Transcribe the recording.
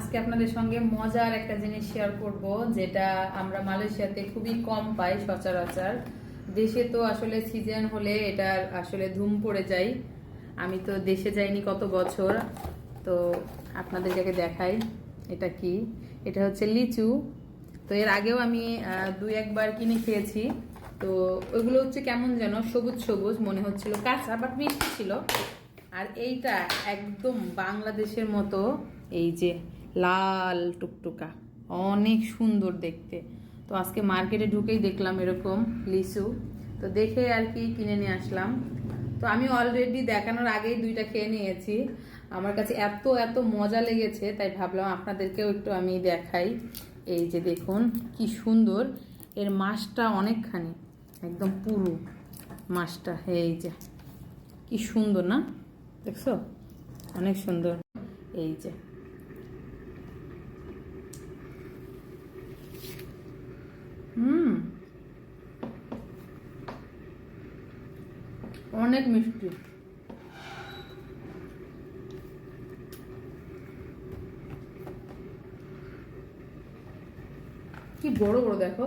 আজকে আপনাদের সঙ্গে মজার একটা জিনিস শেয়ার করব, যেটা আমরা মালয়েশিয়াতে খুবই কম পাই সচরাচর। দেশে তো আসলে সিজন হলে এটার আসলে ধুম পড়ে যায়। আমি তো দেশে যাইনি কত বছর, তো আপনাদেরকে দেখাই এটা কি। এটা হচ্ছে লিচু। তো এর আগেও আমি দুই একবার কিনে খেয়েছি। তো ওইগুলো হচ্ছে কেমন যেন সবুজ সবুজ মনে হচ্ছিল, কাঁচা বাট মিষ্টি ছিল। আর এইটা একদম বাংলাদেশের মতো, এই যে লাল টুকটুকা, অনেক সুন্দর দেখতে। তো আজকে মার্কেটে ঢুকেই দেখলাম এরকম লিচু, তো দেখে আর কি কিনে নিয়ে আসলাম। তো আমি অলরেডি দেখানোর আগেই দুইটা খেয়ে নিয়েছি। আমার কাছে এত এত মজা লেগেছে, তাই ভাবলাম আপনাদেরকেও একটু আমি দেখাই। এই যে দেখুন কি সুন্দর, এর মাছটা অনেকখানি, একদম পুরো মাছটা। এই যে কি সুন্দর না, দেখছো? অনেক সুন্দর। এই যে অনেক মিষ্টি। কি বড় বড় দেখো।